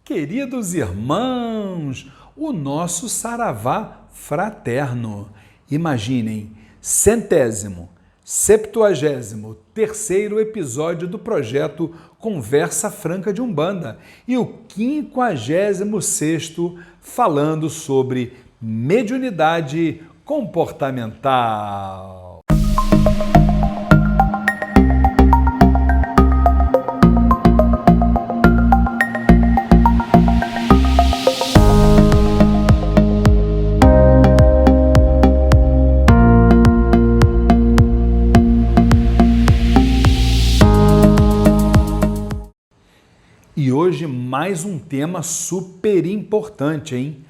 Queridos irmãos, o nosso saravá fraterno. Imaginem, 170º episódio do projeto Conversa Franca de Umbanda e o 56º falando sobre mediunidade comportamental. E hoje mais um tema super importante, hein?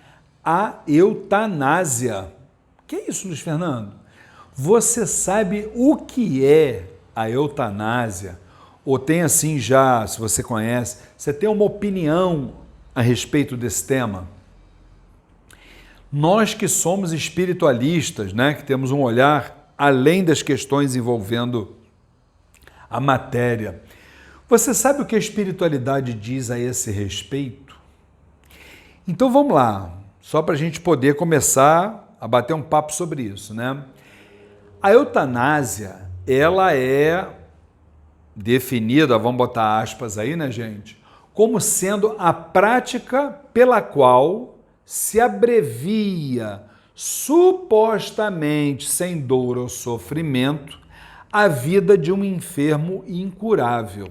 A eutanásia. Que é isso, Luiz Fernando? Você sabe o que é a eutanásia? Ou tem assim já, se você conhece, você tem uma opinião a respeito desse tema? Nós que somos espiritualistas, né, que temos um olhar além das questões envolvendo a matéria, você sabe o que a espiritualidade diz a esse respeito? Então vamos lá, só para a gente poder começar a bater um papo sobre isso, né? A eutanásia, ela é definida, vamos botar aspas aí, né, gente? Como sendo a prática pela qual se abrevia, supostamente sem dor ou sofrimento, a vida de um enfermo incurável.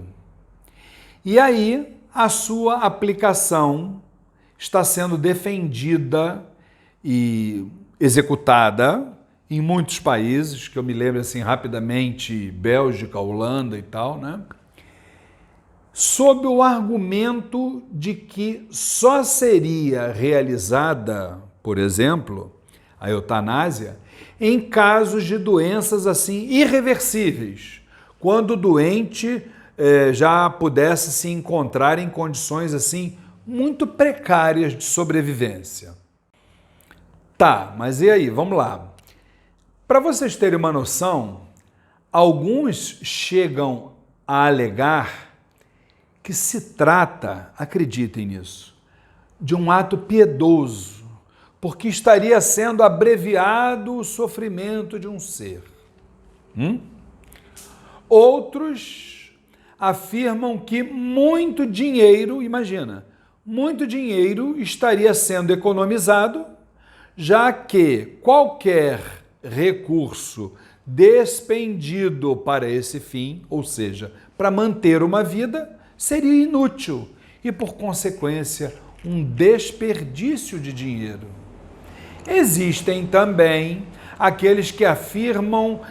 E aí, a sua aplicação está sendo defendida e executada em muitos países, que eu me lembro assim rapidamente, Bélgica, Holanda e tal, né? Sob o argumento de que só seria realizada, por exemplo, a eutanásia, em casos de doenças assim irreversíveis, quando o doente já pudesse se encontrar em condições assim muito precárias de sobrevivência. Tá, mas e aí? Vamos lá. Para vocês terem uma noção, alguns chegam a alegar que se trata, acreditem nisso, de um ato piedoso, porque estaria sendo abreviado o sofrimento de um ser. Outros afirmam que muito dinheiro, imagina, muito dinheiro estaria sendo economizado, já que qualquer recurso despendido para esse fim, ou seja, para manter uma vida, seria inútil e, por consequência, um desperdício de dinheiro. Existem também aqueles que afirmam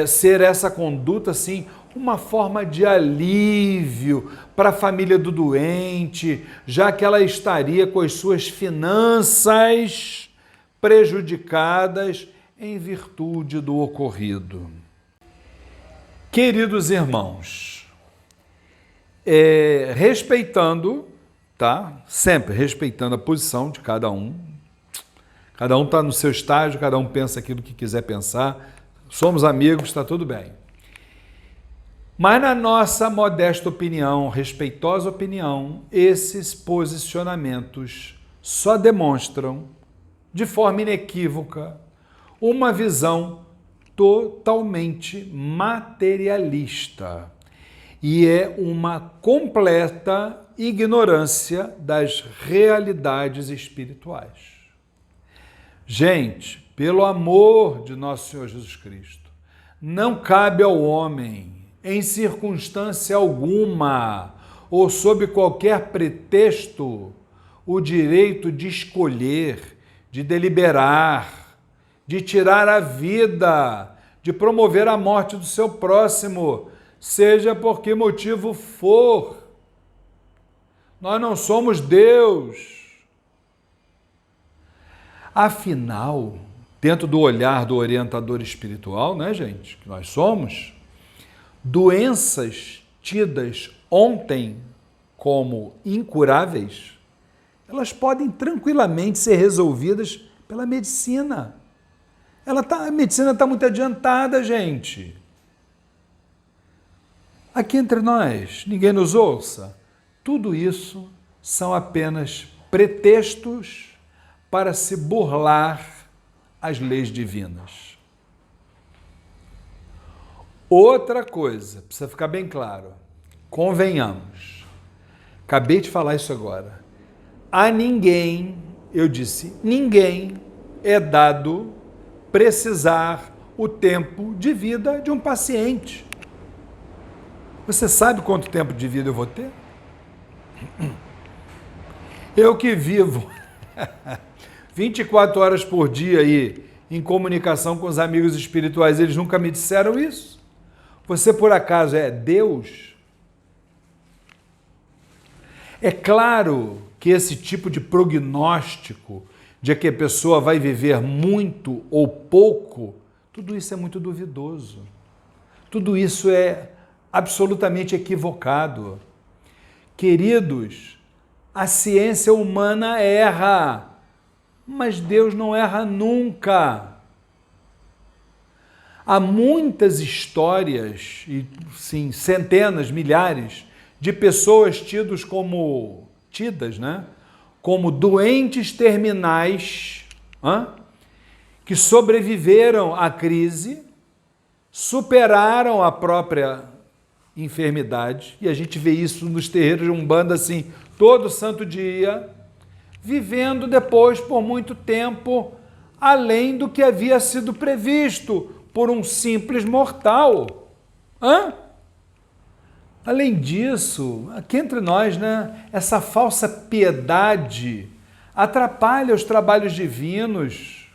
ser essa conduta assim uma forma de alívio para a família do doente, já que ela estaria com as suas finanças prejudicadas em virtude do ocorrido. Queridos irmãos, respeitando, tá? Sempre respeitando a posição de cada um está no seu estágio, cada um pensa aquilo que quiser pensar, somos amigos, está tudo bem. Mas na nossa modesta opinião, respeitosa opinião, esses posicionamentos só demonstram, de forma inequívoca, uma visão totalmente materialista e é uma completa ignorância das realidades espirituais. Gente, pelo amor de nosso Senhor Jesus Cristo, não cabe ao homem, em circunstância alguma ou sob qualquer pretexto, o direito de escolher, de deliberar, de tirar a vida, de promover a morte do seu próximo, seja por que motivo for. Nós não somos Deus. Afinal, dentro do olhar do orientador espiritual, né, gente, que nós somos, doenças tidas ontem como incuráveis, elas podem tranquilamente ser resolvidas pela medicina. A medicina está muito adiantada, gente. Aqui entre nós, ninguém nos ouça. Tudo isso são apenas pretextos para se burlar as leis divinas. Outra coisa, precisa ficar bem claro, convenhamos, acabei de falar isso agora, a ninguém, eu disse, ninguém é dado precisar o tempo de vida de um paciente. Você sabe quanto tempo de vida eu vou ter? Eu que vivo 24 horas por dia aí em comunicação com os amigos espirituais, eles nunca me disseram isso? Você por acaso é Deus? É claro que esse tipo de prognóstico de que a pessoa vai viver muito ou pouco, tudo isso é muito duvidoso. Tudo isso é absolutamente equivocado. Queridos, a ciência humana erra, mas Deus não erra nunca. Há muitas histórias, e sim, centenas, milhares, de pessoas tidas, né? Como doentes terminais, que sobreviveram à crise, superaram a própria enfermidade, e a gente vê isso nos terreiros de Umbanda assim, todo santo dia, vivendo depois por muito tempo, além do que havia sido previsto por um simples mortal. Além disso, aqui entre nós, né, essa falsa piedade atrapalha os trabalhos divinos,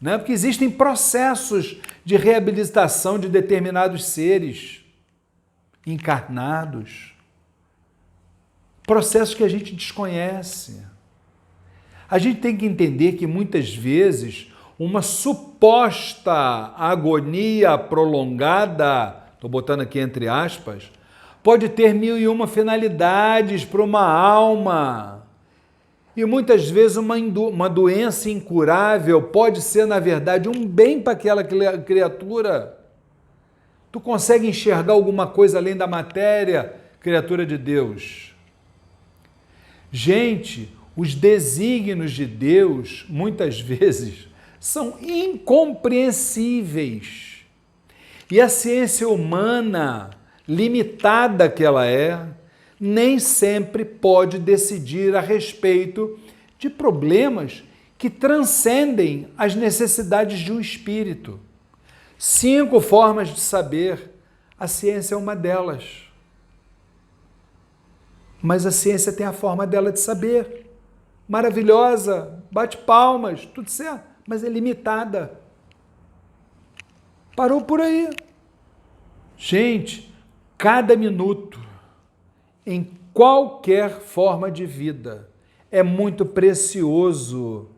né, porque existem processos de reabilitação de determinados seres encarnados, processos que a gente desconhece. A gente tem que entender que muitas vezes uma suposta agonia prolongada, estou botando aqui entre aspas, pode ter 1001 finalidades para uma alma. E muitas vezes uma doença incurável pode ser, na verdade, um bem para aquela criatura. Tu consegue enxergar alguma coisa além da matéria, criatura de Deus? Gente, os desígnios de Deus, muitas vezes, são incompreensíveis. E a ciência humana, limitada que ela é, nem sempre pode decidir a respeito de problemas que transcendem as necessidades de um espírito. 5 formas de saber, a ciência é uma delas. Mas a ciência tem a forma dela de saber. Maravilhosa, bate palmas, tudo certo, mas é limitada. Parou por aí. Gente, cada minuto, em qualquer forma de vida, é muito precioso.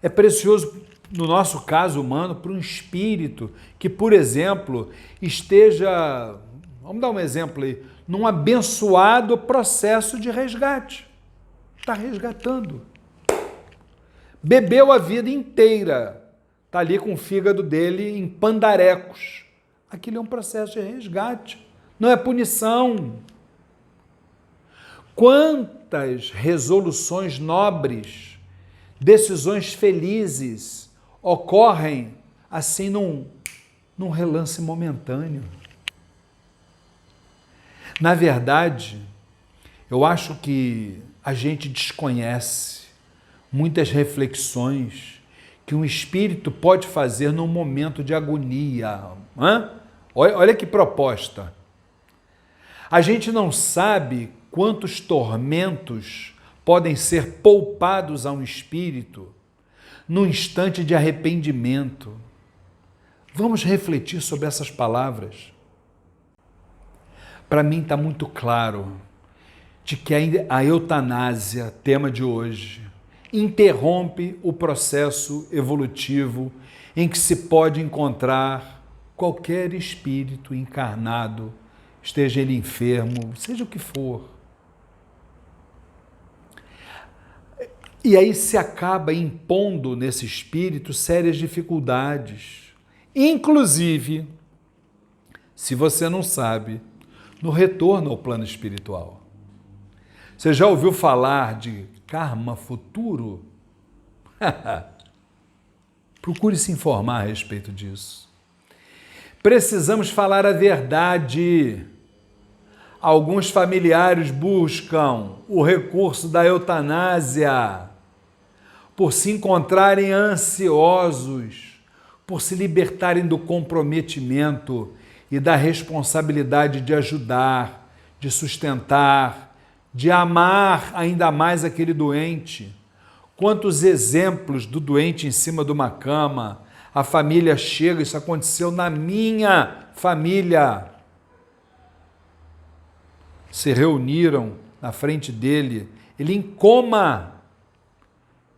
É precioso, no nosso caso humano, para um espírito que, por exemplo, esteja, vamos dar um exemplo aí, num abençoado processo de resgate. Está resgatando. Bebeu a vida inteira, está ali com o fígado dele em pandarecos. Aquilo é um processo de resgate, não é punição. Quantas resoluções nobres, decisões felizes ocorrem assim num relance momentâneo? Na verdade, eu acho que a gente desconhece muitas reflexões que um espírito pode fazer num momento de agonia. Olha que proposta. A gente não sabe quantos tormentos podem ser poupados a um espírito num instante de arrependimento. Vamos refletir sobre essas palavras. Para mim está muito claro de que a eutanásia, tema de hoje, interrompe o processo evolutivo em que se pode encontrar qualquer espírito encarnado, esteja ele enfermo, seja o que for. E aí se acaba impondo nesse espírito sérias dificuldades, inclusive, se você não sabe, no retorno ao plano espiritual. Você já ouviu falar de karma futuro? Procure se informar a respeito disso. Precisamos falar a verdade. Alguns familiares buscam o recurso da eutanásia por se encontrarem ansiosos, por se libertarem do comprometimento e da responsabilidade de ajudar, de sustentar, de amar ainda mais aquele doente. Quantos exemplos do doente em cima de uma cama, a família chega, isso aconteceu na minha família. Se reuniram na frente dele, ele em coma.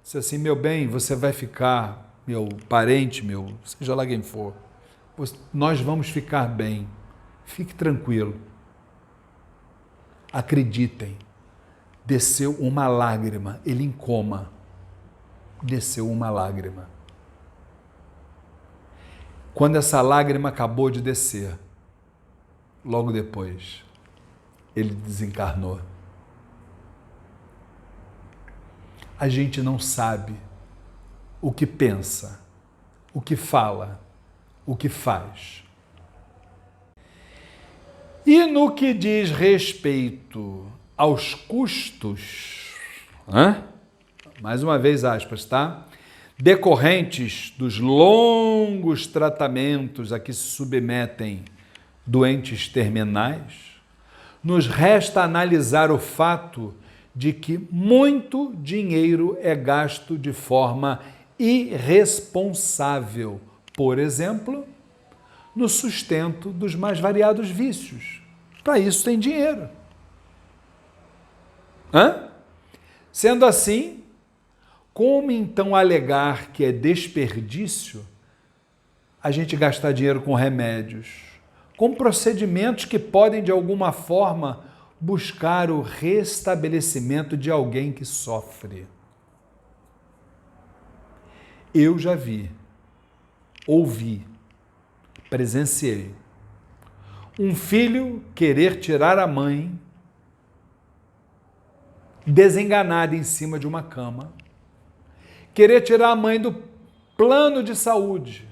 Disse assim, meu bem, você vai ficar, meu parente, meu, seja lá quem for, nós vamos ficar bem, fique tranquilo. Acreditem, desceu uma lágrima, ele em coma, desceu uma lágrima. Quando essa lágrima acabou de descer, logo depois, ele desencarnou. A gente não sabe o que pensa, o que fala, o que faz. E no que diz respeito aos custos, mais uma vez aspas, tá? Decorrentes dos longos tratamentos a que se submetem doentes terminais, nos resta analisar o fato de que muito dinheiro é gasto de forma irresponsável, por exemplo, no sustento dos mais variados vícios. Para isso tem dinheiro. Sendo assim, como então alegar que é desperdício a gente gastar dinheiro com remédios, com procedimentos que podem, de alguma forma, buscar o restabelecimento de alguém que sofre? Eu já vi, ouvi, presenciei um filho querer tirar a mãe desenganada em cima de uma cama, querer tirar a mãe do plano de saúde.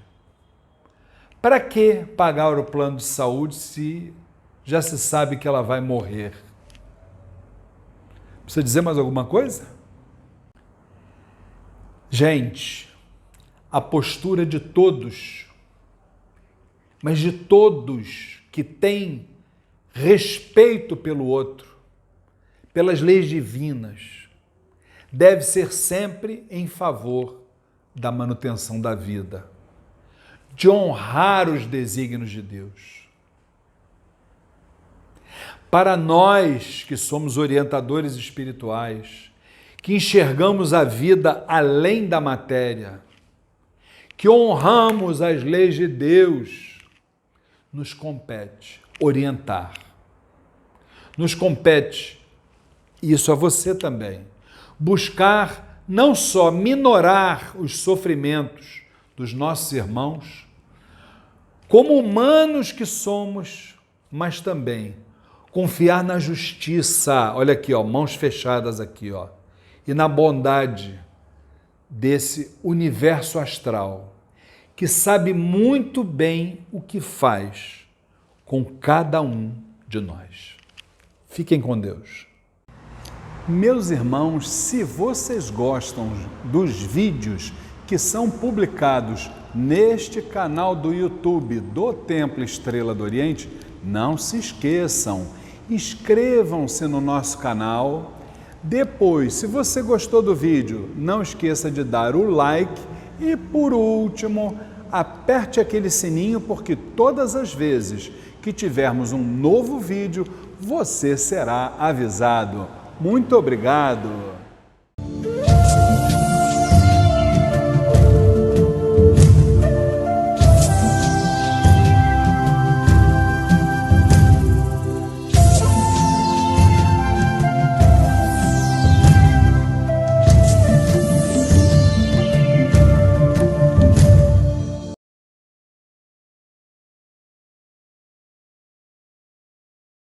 Para que pagar o plano de saúde se já se sabe que ela vai morrer? Precisa dizer mais alguma coisa? Gente, a postura de todos, mas de todos que têm respeito pelo outro, pelas leis divinas, deve ser sempre em favor da manutenção da vida, de honrar os desígnios de Deus. Para nós que somos orientadores espirituais, que enxergamos a vida além da matéria, que honramos as leis de Deus, nos compete orientar. Nos compete, e isso a você também, buscar não só minorar os sofrimentos dos nossos irmãos, como humanos que somos, mas também confiar na justiça, olha aqui, ó, mãos fechadas aqui, ó, e na bondade desse universo astral, que sabe muito bem o que faz com cada um de nós. Fiquem com Deus. Meus irmãos, se vocês gostam dos vídeos que são publicados neste canal do YouTube do Templo Estrela do Oriente, não se esqueçam, inscrevam-se no nosso canal. Depois, se você gostou do vídeo, não esqueça de dar o like e, por último, aperte aquele sininho, porque todas as vezes que tivermos um novo vídeo, você será avisado. Muito obrigado!